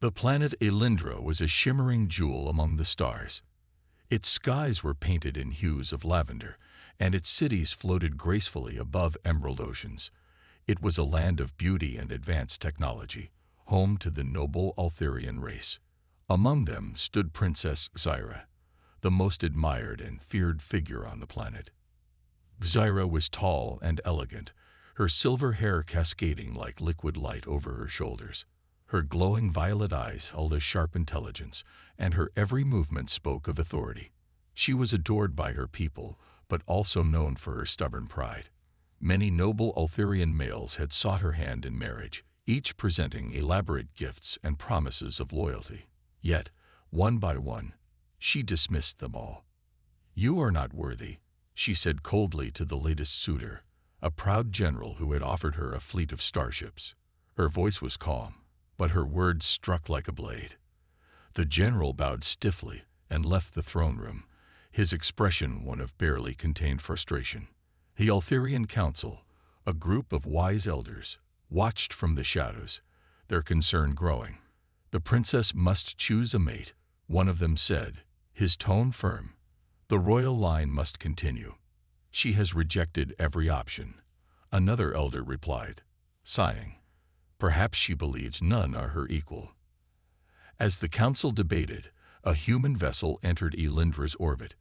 The planet Elindra was a shimmering jewel among the stars. Its skies were painted in hues of lavender, and its cities floated gracefully above emerald oceans. It was a land of beauty and advanced technology, home to the noble Altherian race. Among them stood Princess Xyra, the most admired and feared figure on the planet. Xyra was tall and elegant, her silver hair cascading like liquid light over her shoulders. Her glowing violet eyes held a sharp intelligence, and her every movement spoke of authority. She was adored by her people, but also known for her stubborn pride. Many noble Altherian males had sought her hand in marriage, each presenting elaborate gifts and promises of loyalty. Yet, one by one, she dismissed them all. "You are not worthy," she said coldly to the latest suitor, a proud general who had offered her a fleet of starships. Her voice was calm, but her words struck like a blade. The general bowed stiffly and left the throne room, his expression one of barely contained frustration. The Altherian Council, a group of wise elders, watched from the shadows, their concern growing. "The princess must choose a mate," one of them said, his tone firm. "The royal line must continue. She has rejected every option," another elder replied, sighing. "Perhaps she believes none are her equal." As the council debated, a human vessel entered Elindra's orbit.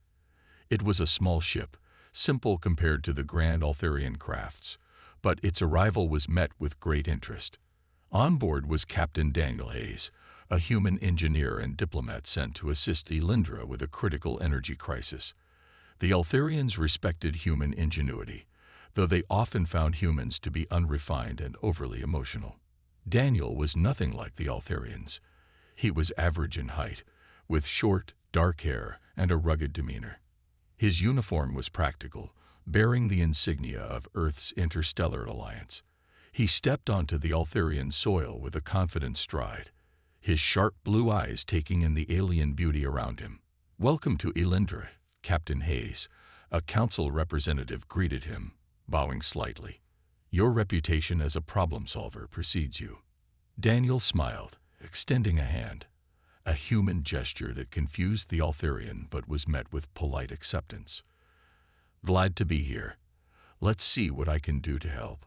It was a small ship, simple compared to the grand Altherian crafts, but its arrival was met with great interest. On board was Captain Daniel Hayes, a human engineer and diplomat sent to assist Elindra with a critical energy crisis. The Altherians respected human ingenuity, though they often found humans to be unrefined and overly emotional. Daniel was nothing like the Altherians. He was average in height, with short, dark hair and a rugged demeanor. His uniform was practical, bearing the insignia of Earth's interstellar alliance. He stepped onto the Altherian soil with a confident stride, his sharp blue eyes taking in the alien beauty around him. "Welcome to Elindra, Captain Hayes," a council representative greeted him, bowing slightly. "Your reputation as a problem solver precedes you." Daniel smiled, extending a hand, a human gesture that confused the Altherian but was met with polite acceptance. "Glad to be here. Let's see what I can do to help."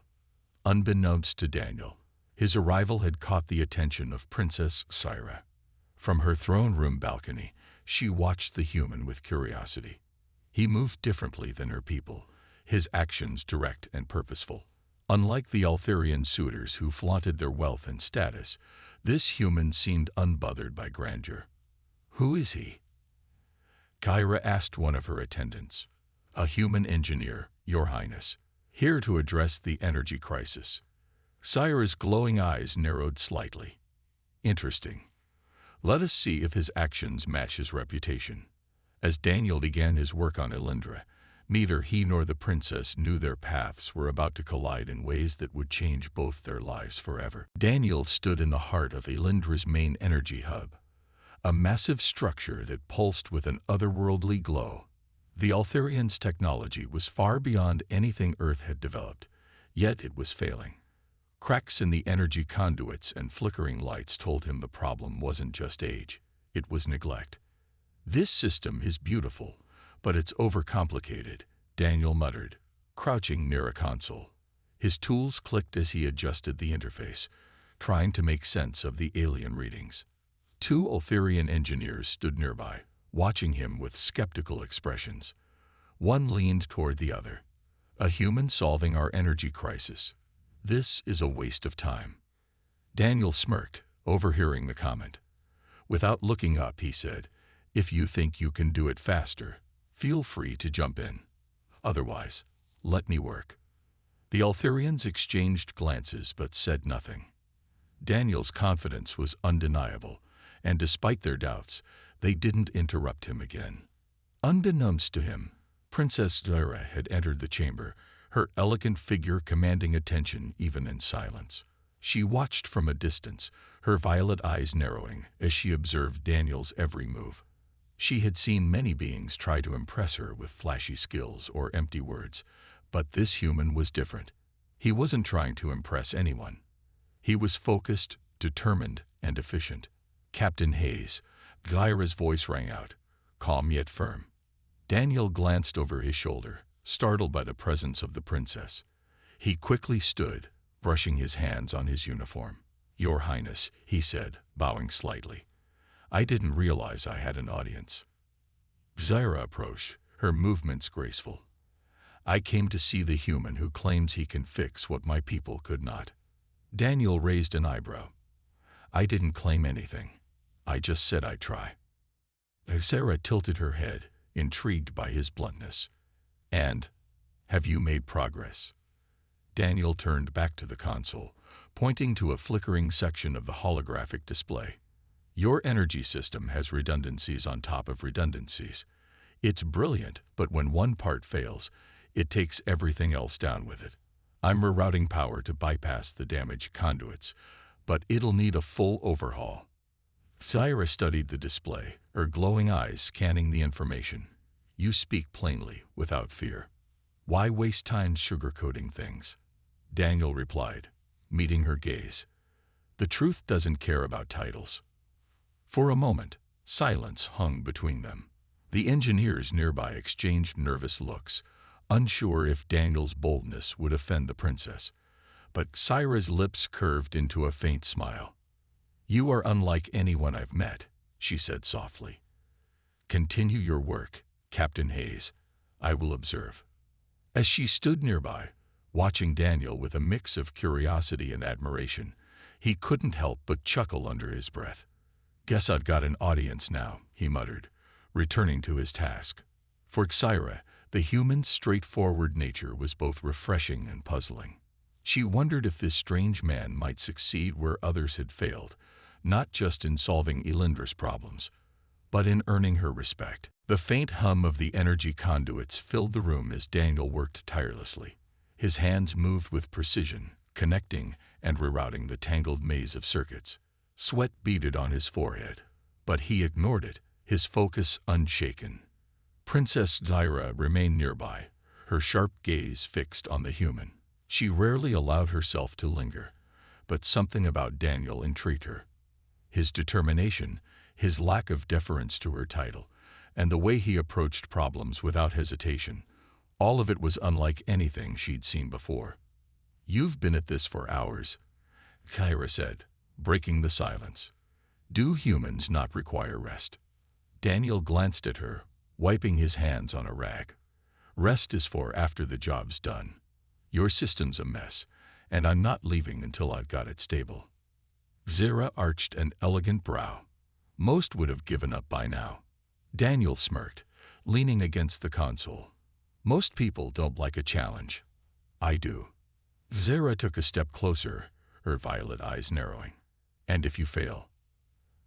Unbeknownst to Daniel, his arrival had caught the attention of Princess Xyra. From her throne room balcony, she watched the human with curiosity. He moved differently than her people, his actions direct and purposeful. Unlike the Altherian suitors who flaunted their wealth and status, this human seemed unbothered by grandeur. "Who is he?" Kyra asked one of her attendants. "A human engineer, Your Highness, here to address the energy crisis." Xyra's glowing eyes narrowed slightly. "Interesting. Let us see if his actions match his reputation." As Daniel began his work on Elindra, neither he nor the princess knew their paths were about to collide in ways that would change both their lives forever. Daniel stood in the heart of Elindra's main energy hub, a massive structure that pulsed with an otherworldly glow. The Altherians' technology was far beyond anything Earth had developed, yet it was failing. Cracks in the energy conduits and flickering lights told him the problem wasn't just age, it was neglect. "This system is beautiful, but it's overcomplicated," Daniel muttered, crouching near a console. His tools clicked as he adjusted the interface, trying to make sense of the alien readings. Two Altherian engineers stood nearby, watching him with skeptical expressions. One leaned toward the other. "A human solving our energy crisis. This is a waste of time." Daniel smirked, overhearing the comment. Without looking up, he said, "If you think you can do it faster, feel free to jump in. Otherwise, let me work." The Altherians exchanged glances but said nothing. Daniel's confidence was undeniable, and despite their doubts, they didn't interrupt him again. Unbeknownst to him, Princess Xyra had entered the chamber, her elegant figure commanding attention even in silence. She watched from a distance, her violet eyes narrowing as she observed Daniel's every move. She had seen many beings try to impress her with flashy skills or empty words, but this human was different. He wasn't trying to impress anyone. He was focused, determined, and efficient. Captain Hayes, Gyra's voice rang out, calm yet firm. Daniel glanced over his shoulder, startled by the presence of the princess. He quickly stood, brushing his hands on his uniform. "Your Highness," he said, bowing slightly. "I didn't realize I had an audience." Zyra approached, her movements graceful. "I came to see the human who claims he can fix what my people could not." Daniel raised an eyebrow. "I didn't claim anything. I just said I'd try." Zyra tilted her head, intrigued by his bluntness. "And, have you made progress?" Daniel turned back to the console, pointing to a flickering section of the holographic display. "Your energy system has redundancies on top of redundancies. It's brilliant, but when one part fails, it takes everything else down with it. I'm rerouting power to bypass the damaged conduits, but it'll need a full overhaul." Zyra studied the display, her glowing eyes scanning the information. "You speak plainly, without fear. Why waste time sugarcoating things?" Daniel replied, meeting her gaze. "The truth doesn't care about titles." For a moment, silence hung between them. The engineers nearby exchanged nervous looks, unsure if Daniel's boldness would offend the princess. But Zyra's lips curved into a faint smile. "You are unlike anyone I've met," she said softly. "Continue your work, Captain Hayes. I will observe." As she stood nearby, watching Daniel with a mix of curiosity and admiration, he couldn't help but chuckle under his breath. "Guess I've got an audience now," he muttered, returning to his task. For Zyra, the human's straightforward nature was both refreshing and puzzling. She wondered if this strange man might succeed where others had failed, not just in solving Elindra's problems, but in earning her respect. The faint hum of the energy conduits filled the room as Daniel worked tirelessly. His hands moved with precision, connecting and rerouting the tangled maze of circuits. Sweat beaded on his forehead, but he ignored it, his focus unshaken. Princess Zyra remained nearby, her sharp gaze fixed on the human. She rarely allowed herself to linger, but something about Daniel intrigued her. His determination, his lack of deference to her title, and the way he approached problems without hesitation, all of it was unlike anything she'd seen before. "You've been at this for hours," Zyra said, breaking the silence. "Do humans not require rest?" Daniel glanced at her, wiping his hands on a rag. "Rest is for after the job's done. Your system's a mess, and I'm not leaving until I've got it stable." Zyra arched an elegant brow. Most would have given up by now. Daniel smirked, leaning against the console. "Most people don't like a challenge. I do." Zyra took a step closer, her violet eyes narrowing. "And if you fail?"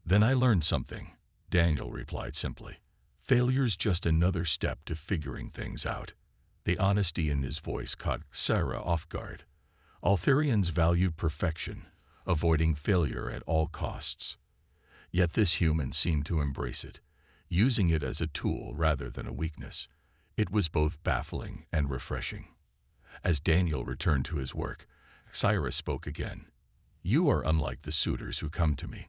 "Then I learned something," Daniel replied simply. "Failure's just another step to figuring things out." The honesty in his voice caught Zyra off guard. Altharians valued perfection, avoiding failure at all costs. Yet this human seemed to embrace it, using it as a tool rather than a weakness. It was both baffling and refreshing. As Daniel returned to his work, Zyra spoke again. "You are unlike the suitors who come to me.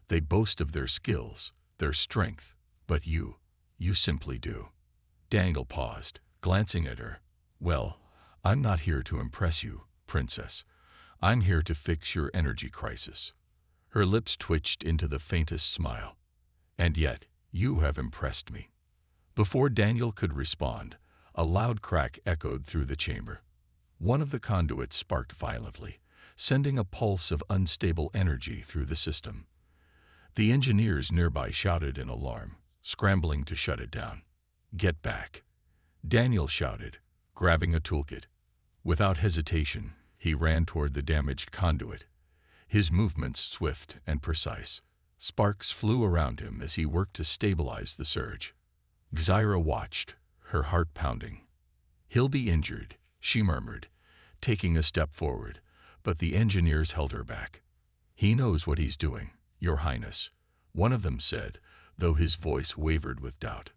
They boast of their skills, their strength, but you simply do." Daniel paused, glancing at her. "Well, I'm not here to impress you, princess. I'm here to fix your energy crisis." Her lips twitched into the faintest smile. "And yet, you have impressed me." Before Daniel could respond, a loud crack echoed through the chamber. One of the conduits sparked violently, sending a pulse of unstable energy through the system. The engineers nearby shouted in alarm, scrambling to shut it down. "Get back!" Daniel shouted, grabbing a toolkit. Without hesitation, he ran toward the damaged conduit, his movements swift and precise. Sparks flew around him as he worked to stabilize the surge. Zyra watched, her heart pounding. "He'll be injured," she murmured, taking a step forward, but the engineers held her back. "He knows what he's doing, Your Highness," one of them said, though his voice wavered with doubt.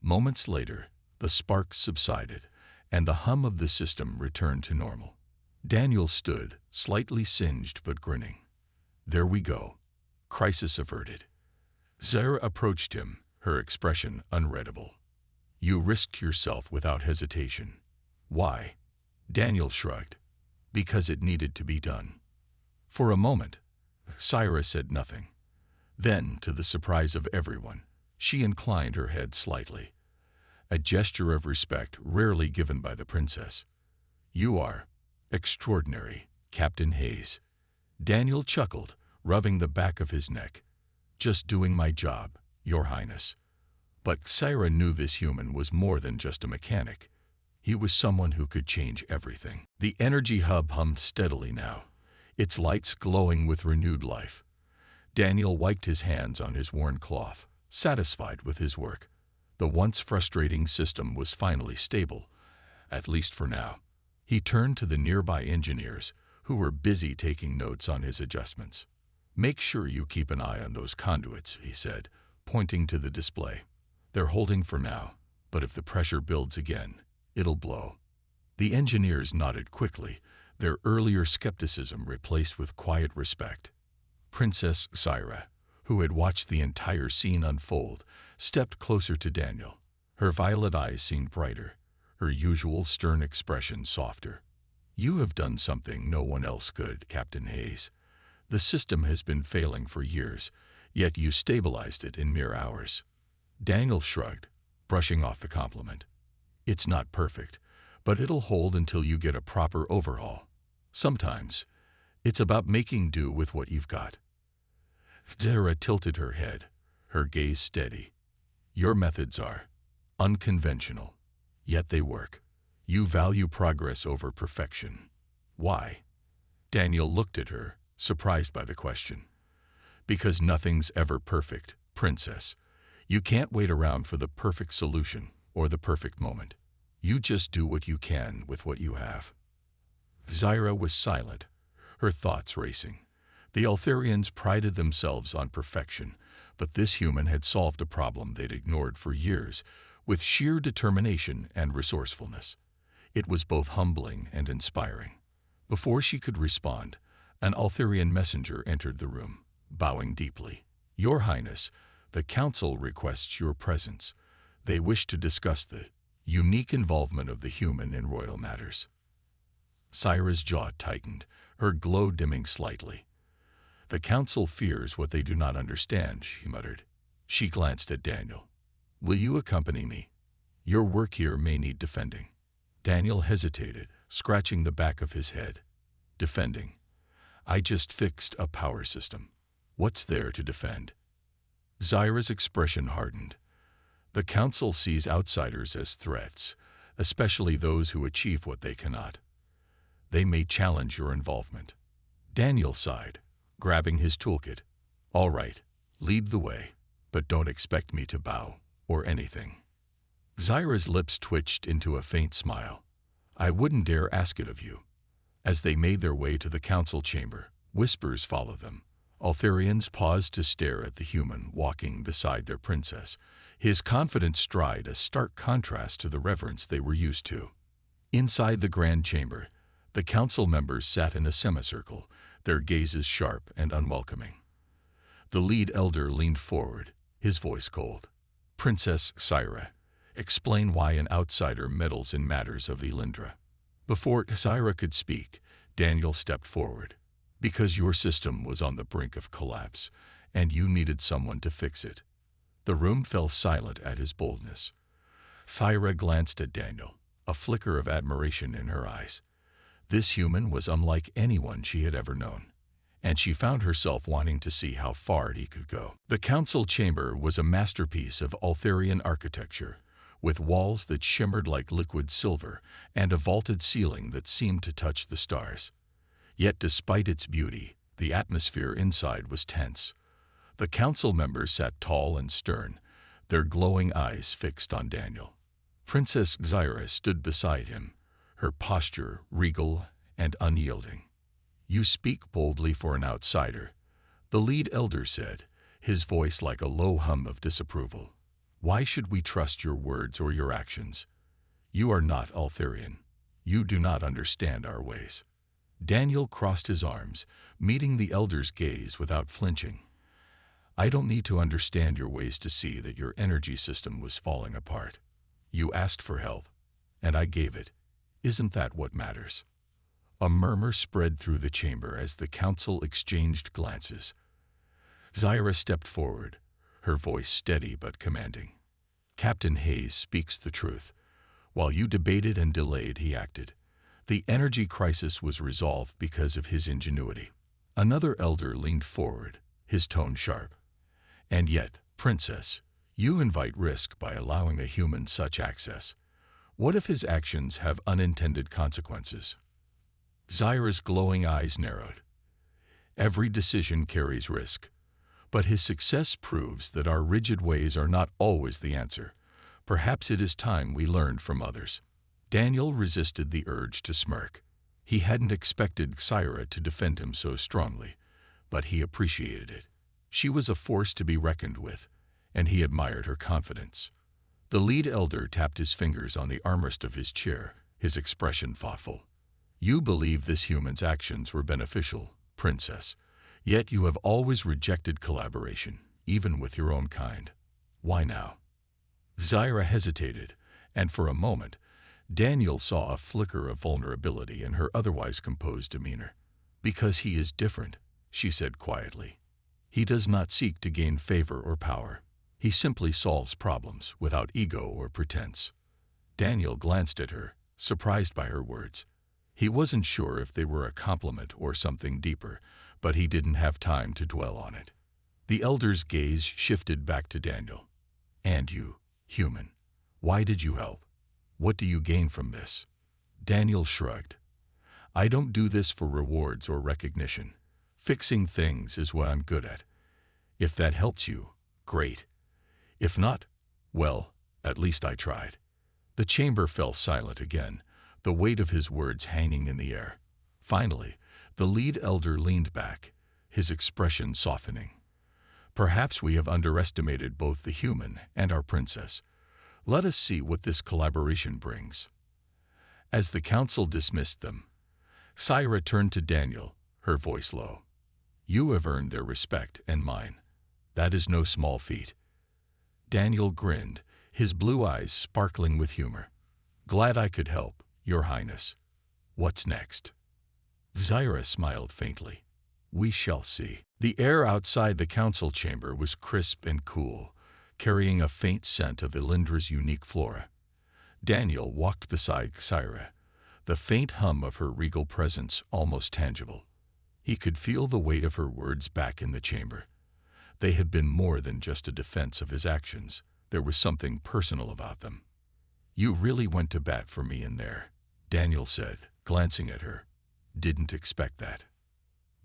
Moments later, the sparks subsided, and the hum of the system returned to normal. Daniel stood, slightly singed but grinning. "There we go. Crisis averted. Zaira approached him, her expression unreadable. You risked yourself without hesitation. Why? Daniel shrugged. Because it needed to be done. For a moment, Zaira said nothing. Then, to the surprise of everyone, she inclined her head slightly. A gesture of respect rarely given by the princess. You are extraordinary, Captain Hayes. Daniel chuckled, rubbing the back of his neck. Just doing my job, Your Highness. But Zaira knew this human was more than just a mechanic. He was someone who could change everything. The energy hub hummed steadily now, its lights glowing with renewed life. Daniel wiped his hands on his worn cloth, satisfied with his work. The once frustrating system was finally stable, at least for now. He turned to the nearby engineers, who were busy taking notes on his adjustments. Make sure you keep an eye on those conduits, he said, pointing to the display. They're holding for now, but if the pressure builds again, it'll blow. The engineers nodded quickly, their earlier skepticism replaced with quiet respect. Princess Zaira, who had watched the entire scene unfold, stepped closer to Daniel. Her violet eyes seemed brighter, her usual stern expression softer. You have done something no one else could, Captain Hayes. The system has been failing for years, yet you stabilized it in mere hours. Daniel shrugged, brushing off the compliment. It's not perfect, but it'll hold until you get a proper overhaul. Sometimes, it's about making do with what you've got. Zaira tilted her head, her gaze steady. Your methods are unconventional, yet they work. You value progress over perfection. Why? Daniel looked at her, surprised by the question. Because nothing's ever perfect, Princess. You can't wait around for the perfect solution or the perfect moment. You just do what you can with what you have. Zaira was silent, her thoughts racing. The Eltharians prided themselves on perfection, but this human had solved a problem they'd ignored for years, with sheer determination and resourcefulness. It was both humbling and inspiring. Before she could respond, an Eltharian messenger entered the room, bowing deeply. Your Highness, the Council requests your presence. They wish to discuss the unique involvement of the human in royal matters. Zaira's jaw tightened, her glow dimming slightly. The Council fears what they do not understand, she muttered. She glanced at Daniel. Will you accompany me? Your work here may need defending. Daniel hesitated, scratching the back of his head. Defending? I just fixed a power system. What's there to defend? Zaira's expression hardened. The Council sees outsiders as threats, especially those who achieve what they cannot. They may challenge your involvement. Daniel sighed, grabbing his toolkit. All right, lead the way, but don't expect me to bow or anything. Zaira's lips twitched into a faint smile. I wouldn't dare ask it of you. As they made their way to the council chamber, whispers followed them. Eltharians paused to stare at the human walking beside their princess, his confident stride a stark contrast to the reverence they were used to. Inside the grand chamber, the council members sat in a semicircle, their gazes sharp and unwelcoming. The lead elder leaned forward, his voice cold. Princess Zaira, explain why an outsider meddles in matters of Elindra. Before Zaira could speak, Daniel stepped forward. Because your system was on the brink of collapse, and you needed someone to fix it. The room fell silent at his boldness. Zaira glanced at Daniel, a flicker of admiration in her eyes. This human was unlike anyone she had ever known, and she found herself wanting to see how far he could go. The council chamber was a masterpiece of Eltharian architecture, with walls that shimmered like liquid silver and a vaulted ceiling that seemed to touch the stars. Yet despite its beauty, the atmosphere inside was tense. The council members sat tall and stern, their glowing eyes fixed on Daniel. Princess Zaira stood beside him, her posture regal and unyielding. You speak boldly for an outsider, the lead elder said, his voice like a low hum of disapproval. Why should we trust your words or your actions? You are not Eltharian. You do not understand our ways. Daniel crossed his arms, meeting the elder's gaze without flinching. I don't need to understand your ways to see that your energy system was falling apart. You asked for help, and I gave it. Isn't that what matters? A murmur spread through the chamber as the council exchanged glances. Zyra stepped forward, her voice steady but commanding. Captain Hayes speaks the truth. While you debated and delayed, he acted. The energy crisis was resolved because of his ingenuity. Another elder leaned forward, his tone sharp. And yet, Princess, you invite risk by allowing a human such access. What if his actions have unintended consequences? Zyra's glowing eyes narrowed. Every decision carries risk, but his success proves that our rigid ways are not always the answer. Perhaps it is time we learned from others. Daniel resisted the urge to smirk. He hadn't expected Zyra to defend him so strongly, but he appreciated it. She was a force to be reckoned with, and he admired her confidence. The lead elder tapped his fingers on the armrest of his chair, his expression thoughtful. You believe this human's actions were beneficial, Princess, yet you have always rejected collaboration, even with your own kind. Why now? Zyra hesitated, and for a moment, Daniel saw a flicker of vulnerability in her otherwise composed demeanor. Because he is different, she said quietly. He does not seek to gain favor or power. He simply solves problems without ego or pretense. Daniel glanced at her, surprised by her words. He wasn't sure if they were a compliment or something deeper, but he didn't have time to dwell on it. The elder's gaze shifted back to Daniel. And you, human, why did you help? What do you gain from this? Daniel shrugged. I don't do this for rewards or recognition. Fixing things is what I'm good at. If that helps you, great. If not, well, at least I tried. The chamber fell silent again, the weight of his words hanging in the air. Finally, the lead elder leaned back, his expression softening. Perhaps we have underestimated both the human and our princess. Let us see what this collaboration brings. As the council dismissed them, Zyra turned to Daniel, her voice low. You have earned their respect and mine. That is no small feat. Daniel grinned, his blue eyes sparkling with humor. Glad I could help, Your Highness. What's next? Zyra smiled faintly. We shall see. The air outside the council chamber was crisp and cool, carrying a faint scent of Elindra's unique flora. Daniel walked beside Zyra, the faint hum of her regal presence almost tangible. He could feel the weight of her words back in the chamber. They had been more than just a defense of his actions. There was something personal about them. You really went to bat for me in there, Daniel said, glancing at her. Didn't expect that.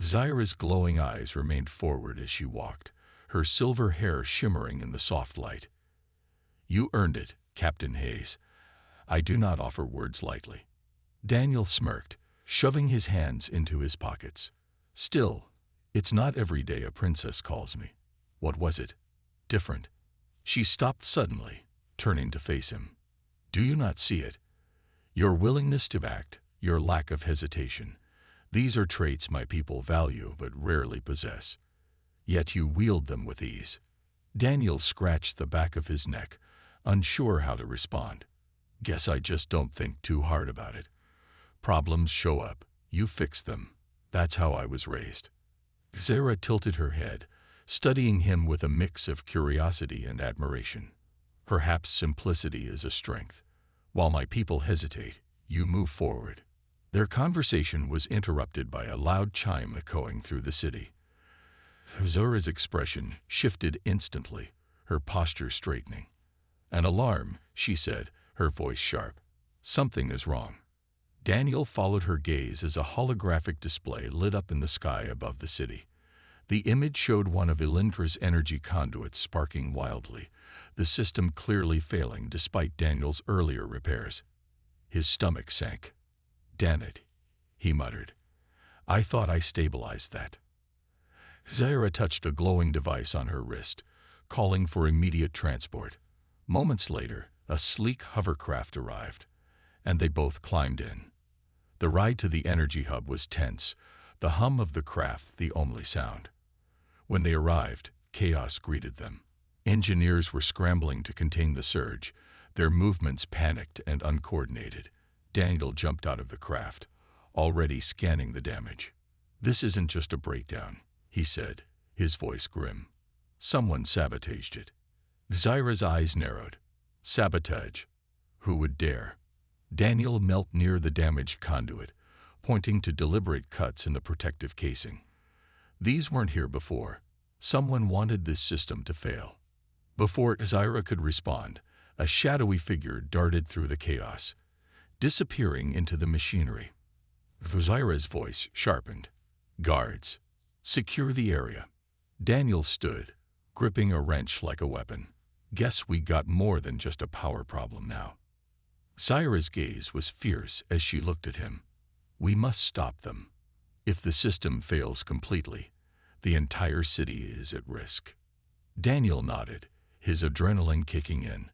Zyra's glowing eyes remained forward as she walked, her silver hair shimmering in the soft light. You earned it, Captain Hayes. I do not offer words lightly. Daniel smirked, shoving his hands into his pockets. Still, it's not every day a princess calls me. What was it? Different. She stopped suddenly, turning to face him. Do you not see it? Your willingness to act, your lack of hesitation. These are traits my people value but rarely possess. Yet you wield them with ease. Daniel scratched the back of his neck, unsure how to respond. Guess I just don't think too hard about it. Problems show up, you fix them. That's how I was raised. Zyra tilted her head, studying him with a mix of curiosity and admiration. Perhaps simplicity is a strength. While my people hesitate, you move forward. Their conversation was interrupted by a loud chime echoing through the city. Zyra's expression shifted instantly, her posture straightening. An alarm, she said, her voice sharp. Something is wrong. Daniel followed her gaze as a holographic display lit up in the sky above the city. The image showed one of Elindra's energy conduits sparking wildly, the system clearly failing despite Daniel's earlier repairs. His stomach sank. Damn it, he muttered. I thought I stabilized that. Zyra touched a glowing device on her wrist, calling for immediate transport. Moments later, a sleek hovercraft arrived, and they both climbed in. The ride to the energy hub was tense, the hum of the craft the only sound. When they arrived, chaos greeted them. Engineers were scrambling to contain the surge, their movements panicked and uncoordinated. Daniel jumped out of the craft, already scanning the damage. "This isn't just a breakdown," he said, his voice grim. "Someone sabotaged it." Zyra's eyes narrowed. "Sabotage? Who would dare?" Daniel knelt near the damaged conduit, pointing to deliberate cuts in the protective casing. "These weren't here before. Someone wanted this system to fail." Before Zyra could respond, a shadowy figure darted through the chaos, disappearing into the machinery. Zyra's voice sharpened. "Guards, secure the area." Daniel stood, gripping a wrench like a weapon. "Guess we got more than just a power problem now." Zyra's gaze was fierce as she looked at him. "We must stop them. If the system fails completely, the entire city is at risk." Daniel nodded, his adrenaline kicking in.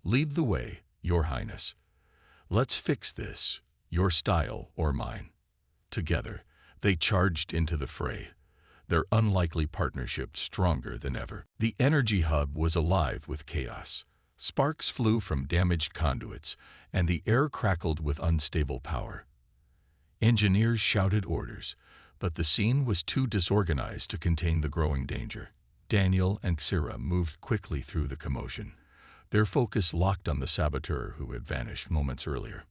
"Lead the way, Your Highness. Let's fix this, your style or mine." Together, they charged into the fray, their unlikely partnership stronger than ever. The energy hub was alive with chaos. Sparks flew from damaged conduits, and the air crackled with unstable power. Engineers shouted orders, but the scene was too disorganized to contain the growing danger. Daniel and Sira moved quickly through the commotion, their focus locked on the saboteur who had vanished moments earlier.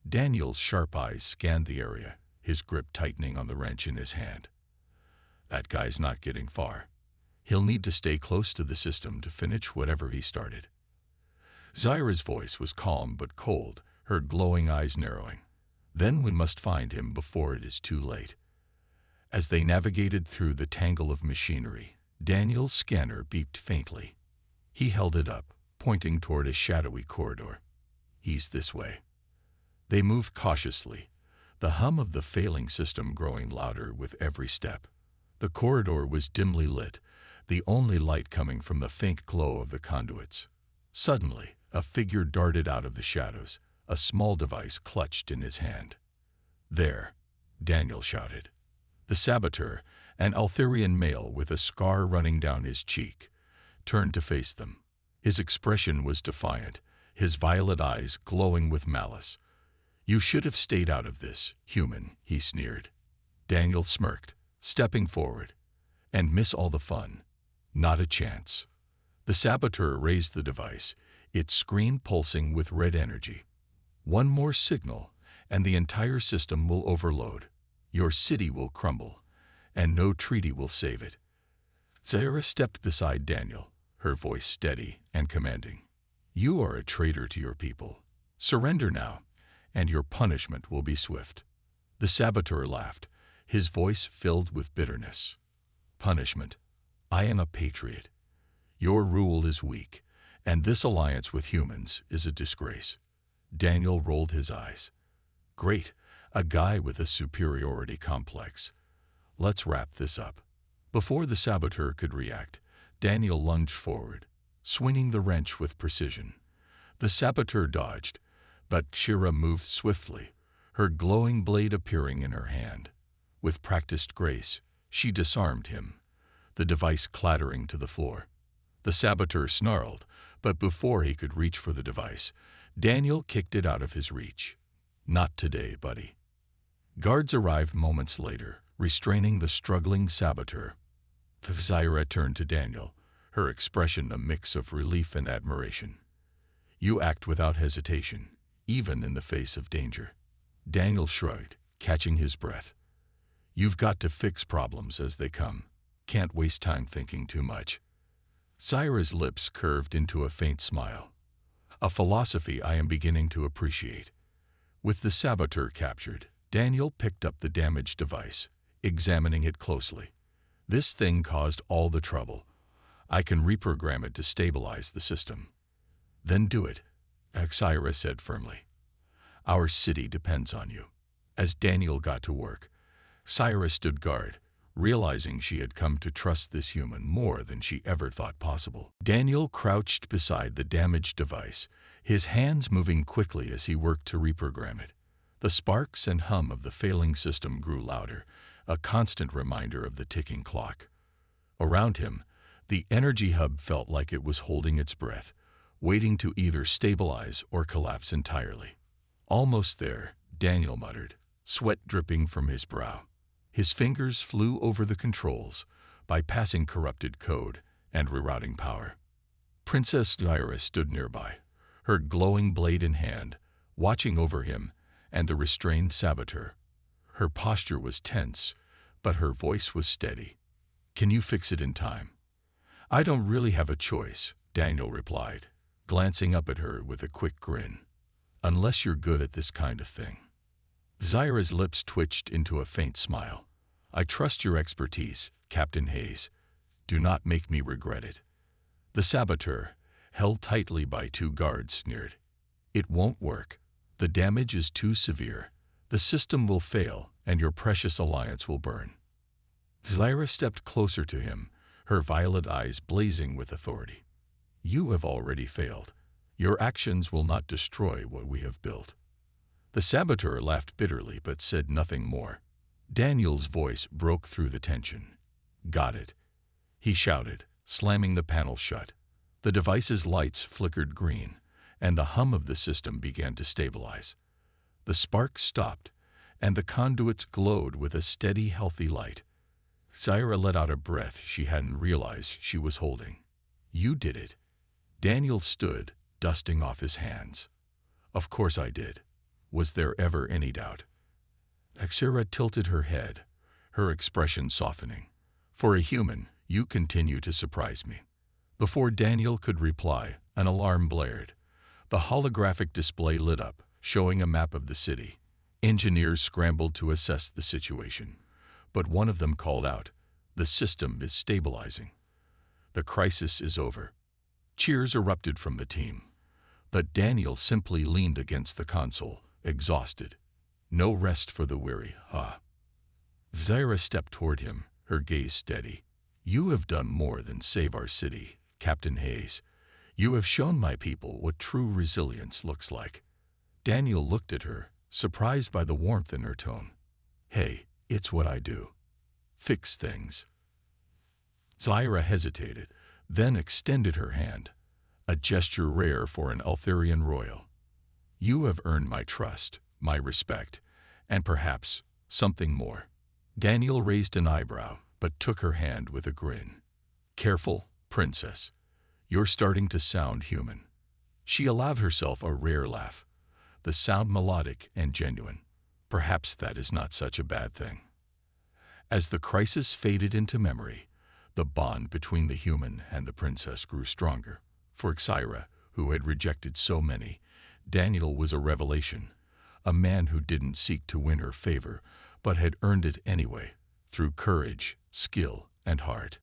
Daniel's sharp eyes scanned the area, his grip tightening on the wrench in his hand. "That guy's not getting far. He'll need to stay close to the system to finish whatever he started." Zyra's voice was calm but cold, her glowing eyes narrowing. "Then we must find him before it is too late." As they navigated through the tangle of machinery, Daniel's scanner beeped faintly. He held it up, pointing toward a shadowy corridor. "He's this way." They moved cautiously, the hum of the failing system growing louder with every step. The corridor was dimly lit, the only light coming from the faint glow of the conduits. Suddenly, a figure darted out of the shadows, a small device clutched in his hand. "There!" Daniel shouted. The saboteur, an Altherian male with a scar running down his cheek, turned to face them. His expression was defiant, his violet eyes glowing with malice. "You should have stayed out of this, human," he sneered. Daniel smirked, stepping forward. "And miss all the fun? Not a chance." The saboteur raised the device, its screen pulsing with red energy. "One more signal, and the entire system will overload. Your city will crumble, and no treaty will save it." Zyra stepped beside Daniel, her voice steady and commanding. "You are a traitor to your people. Surrender now, and your punishment will be swift." The saboteur laughed, his voice filled with bitterness. "Punishment? I am a patriot. Your rule is weak, and this alliance with humans is a disgrace." Daniel rolled his eyes. "Great, a guy with a superiority complex. Let's wrap this up." Before the saboteur could react, Daniel lunged forward, swinging the wrench with precision. The saboteur dodged, but Shira moved swiftly, her glowing blade appearing in her hand. With practiced grace, she disarmed him, the device clattering to the floor. The saboteur snarled, but before he could reach for the device, Daniel kicked it out of his reach. "Not today, buddy." Guards arrived moments later, restraining the struggling saboteur. Zyra turned to Daniel, her expression a mix of relief and admiration. "You act without hesitation, even in the face of danger." Daniel shrugged, catching his breath. "You've got to fix problems as they come. Can't waste time thinking too much." Zyra's lips curved into a faint smile. "A philosophy I am beginning to appreciate." With the saboteur captured, Daniel picked up the damaged device, examining it closely. "This thing caused all the trouble. I can reprogram it to stabilize the system." "Then do it," Zyra said firmly. "Our city depends on you." As Daniel got to work, Zyra stood guard, realizing she had come to trust this human more than she ever thought possible. Daniel crouched beside the damaged device, his hands moving quickly as he worked to reprogram it. The sparks and hum of the failing system grew louder, a constant reminder of the ticking clock. Around him, The energy hub felt like it was holding its breath, waiting to either stabilize or collapse entirely. "Almost there," Daniel muttered, sweat dripping from his brow. His fingers flew over the controls, bypassing corrupted code and rerouting power. Princess Zyra stood nearby, her glowing blade in hand, watching over him and the restrained saboteur. Her posture was tense, but her voice was steady. "Can you fix it in time?" "I don't really have a choice," Daniel replied, glancing up at her with a quick grin. "Unless you're good at this kind of thing." Zyra's lips twitched into a faint smile. "I trust your expertise, Captain Hayes. Do not make me regret it." The saboteur, held tightly by two guards, sneered. "It won't work. The damage is too severe. The system will fail, and your precious alliance will burn." Zyra stepped closer to him, her violet eyes blazing with authority. "You have already failed. Your actions will not destroy what we have built." The saboteur laughed bitterly but said nothing more. Daniel's voice broke through the tension. "Got it," he shouted, slamming the panel shut. The device's lights flickered green, and the hum of the system began to stabilize. The sparks stopped, and the conduits glowed with a steady, healthy light. Zyra let out a breath she hadn't realized she was holding. "You did it." Daniel stood, dusting off his hands. "Of course I did. Was there ever any doubt?" Zyra tilted her head, her expression softening. "For a human, you continue to surprise me." Before Daniel could reply, an alarm blared. The holographic display lit up, showing a map of the city. Engineers scrambled to assess the situation, but one of them called out, "The system is stabilizing. The crisis is over." Cheers erupted from the team, but Daniel simply leaned against the console, exhausted. "No rest for the weary, huh?" Zyra stepped toward him, her gaze steady. "You have done more than save our city, Captain Hayes. You have shown my people what true resilience looks like." Daniel looked at her, surprised by the warmth in her tone. "Hey, it's what I do. Fix things." Zyra hesitated, then extended her hand, a gesture rare for an Eltharian royal. "You have earned my trust, my respect, and perhaps something more." Daniel raised an eyebrow, but took her hand with a grin. "Careful, princess. You're starting to sound human." She allowed herself a rare laugh, the sound melodic and genuine. Perhaps that is not such a bad thing. As the crisis faded into memory, the bond between the human and the princess grew stronger. For Zyra, who had rejected so many, Daniel was a revelation, a man who didn't seek to win her favor, but had earned it anyway, through courage, skill, and heart.